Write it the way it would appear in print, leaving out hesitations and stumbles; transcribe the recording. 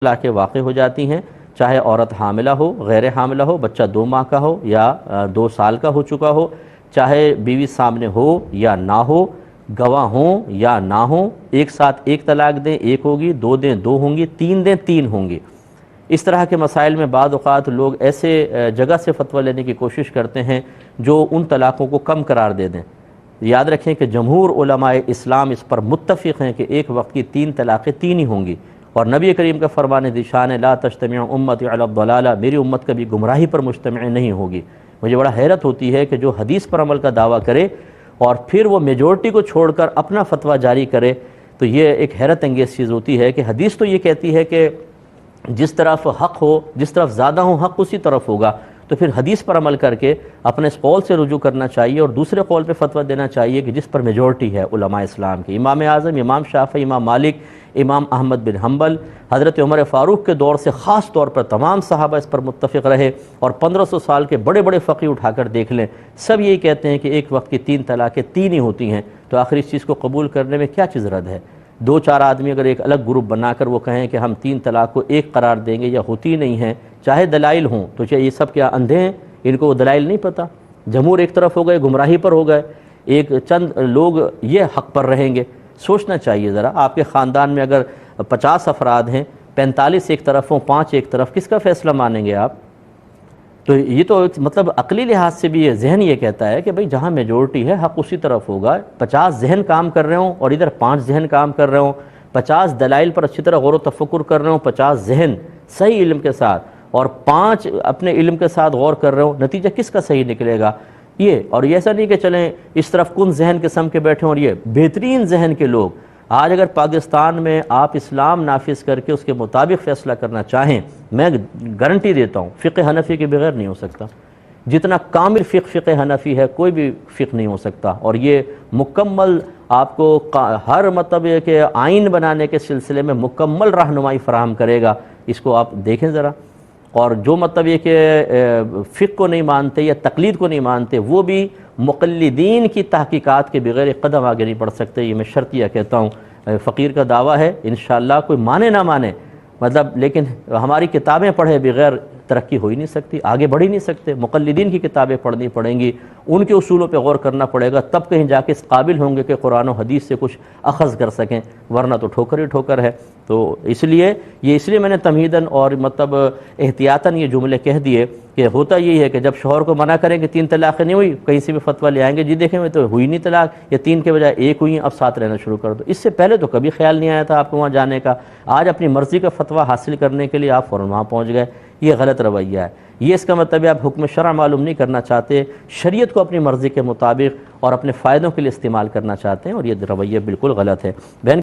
طلاقیں واقع ہو جاتی ہیں، چاہے عورت حاملہ ہو، غیر حاملہ ہو، بچہ 2 ماہ کا ہو یا 2 سال کا ہو چکا ہو، چاہے بیوی سامنے ہو یا نہ ہو، گواہ ہوں یا نہ ہوں، ایک ساتھ ایک طلاق دیں 1 ہوگی، 2 دیں 2 ہوں گی، 3 دیں 3 ہوں گی۔ اس طرح کے مسائل میں بعض اوقات لوگ ایسے جگہ سے فتویٰ لینے کی کوشش کرتے ہیں جو ان طلاقوں کو کم قرار دے دیں۔ یاد رکھیں کہ جمہور علماء اسلام اس پر متفق ہیں کہ ایک وقت کی 3 طلاقیں 3 ہی ہوں گی، اور نبی کریم کا فرمان ذیشان ہے لا تجتمع امتی علی الضلالہ، میری امت کبھی گمراہی پر مجتمع نہیں ہوگی۔ مجھے بڑا حیرت ہوتی ہے کہ جو حدیث پر عمل کا دعویٰ کرے اور پھر وہ میجورٹی کو چھوڑ کر اپنا فتویٰ جاری کرے، تو یہ ایک حیرت انگیز چیز ہوتی ہے کہ حدیث تو یہ کہتی ہے کہ جس طرف حق ہو، جس طرف زیادہ ہو حق اسی طرف ہوگا، تو پھر حدیث پر عمل کر کے اپنے اس قول سے رجوع کرنا چاہیے اور دوسرے قول پہ فتویٰ دینا چاہیے کہ جس پر میجورٹی ہے علماء اسلام کی۔ امام اعظم، امام شافعی، امام مالک، امام احمد بن حنبل، حضرت عمر فاروق کے دور سے خاص طور پر تمام صحابہ اس پر متفق رہے، اور 1500 سال کے بڑے بڑے فقیہ اٹھا کر دیکھ لیں، سب یہی کہتے ہیں کہ ایک وقت کی 3 طلاقیں 3 ہی ہوتی ہیں۔ تو آخر اس چیز کو قبول کرنے میں کیا چیز رد ہے؟ 2-4 آدمی اگر ایک الگ گروپ بنا کر وہ کہیں کہ ہم 3 طلاق کو 1 قرار دیں گے یا ہوتی نہیں ہیں، چاہے دلائل ہوں، تو چاہے یہ سب کیا اندھے ہیں؟ ان کو وہ دلائل نہیں پتہ؟ جمہور ایک طرف ہو گئے، گمراہی پر ہو گئے، ایک چند لوگ یہ حق پر رہیں گے۔ سوچنا چاہیے ذرا، آپ کے خاندان میں اگر 50 افراد ہیں، 45 ایک طرف ہوں، 5 ایک طرف، کس کا فیصلہ مانیں گے آپ؟ تو یہ تو مطلب عقلی لحاظ سے بھی یہ ذہن یہ کہتا ہے کہ بھئی جہاں میجورٹی ہے حق اسی طرف ہوگا۔ 50 ذہن کام کر رہے ہوں اور ادھر 5 ذہن کام کر رہے ہوں، 50 دلائل پر اچھی طرح غور و تفکر کر رہے ہوں، 50 ذہن صحیح علم کے ساتھ، اور 5 اپنے علم کے ساتھ غور کر رہے ہوں، نتیجہ کس کا صحیح نکلے گا؟ یہ، اور یہ ایسا نہیں کہ چلیں اس طرف کن ذہن قسم کے بیٹھے ہوں، اور یہ بہترین ذہن کے لوگ۔ آج اگر پاکستان میں آپ اسلام نافذ کر کے اس کے مطابق فیصلہ کرنا چاہیں، میں گارنٹی دیتا ہوں فقہ حنفی کے بغیر نہیں ہو سکتا۔ جتنا کامل فقہ حنفی ہے کوئی بھی فقہ نہیں ہو سکتا، اور یہ مکمل آپ کو ہر مطلب یہ کہ آئین بنانے کے سلسلے میں مکمل رہنمائی فراہم کرے گا۔ اس کو آپ دیکھیں ذرا، اور جو مطلب یہ کہ فقہ کو نہیں مانتے یا تقلید کو نہیں مانتے، وہ بھی مقلدین کی تحقیقات کے بغیر ایک قدم آگے نہیں بڑھ سکتے۔ یہ میں شرطیہ کہتا ہوں۔ فقیر کا دعویٰ ہے انشاءاللہ، کوئی مانے نہ مانے، مطلب لیکن ہماری کتابیں پڑھے بغیر ترقی ہو ہی نہیں سکتی، آگے بڑھ ہی نہیں سکتے۔ مقلدین کی کتابیں پڑھنی پڑیں گی، ان کے اصولوں پہ غور کرنا پڑے گا، تب کہیں جا کے اس قابل ہوں گے کہ قرآن و حدیث سے کچھ اخذ کر سکیں، ورنہ تو ٹھوکر ہی ٹھوکر ہے۔ تو اس لیے میں نے تمہیداً اور مطلب احتیاطاً یہ جملے کہہ دیے کہ ہوتا یہی ہے کہ جب شوہر کو منع کریں کہ 3 طلاقیں نہیں ہوئی، کہیں سے بھی فتویٰ لے آئیں گے، جی دیکھیں میں تو ہوئی نہیں طلاق، یا 3 کے بجائے 1 ہوئی، اب ساتھ رہنا شروع کر دو۔ اس سے پہلے تو کبھی خیال نہیں آیا تھا آپ کو وہاں جانے کا، آج اپنی مرضی کا فتویٰ حاصل کرنے کے لیے آپ فوراً وہاں پہنچ گئے۔ یہ غلط رویہ ہے۔ یہ اس کا مطلب ہے آپ حکم شرع معلوم نہیں کرنا چاہتے، شریعت کو اپنی مرضی کے مطابق اور اپنے فائدوں کے لیے استعمال کرنا چاہتے ہیں، اور یہ رویہ بالکل غلط ہے۔ بہن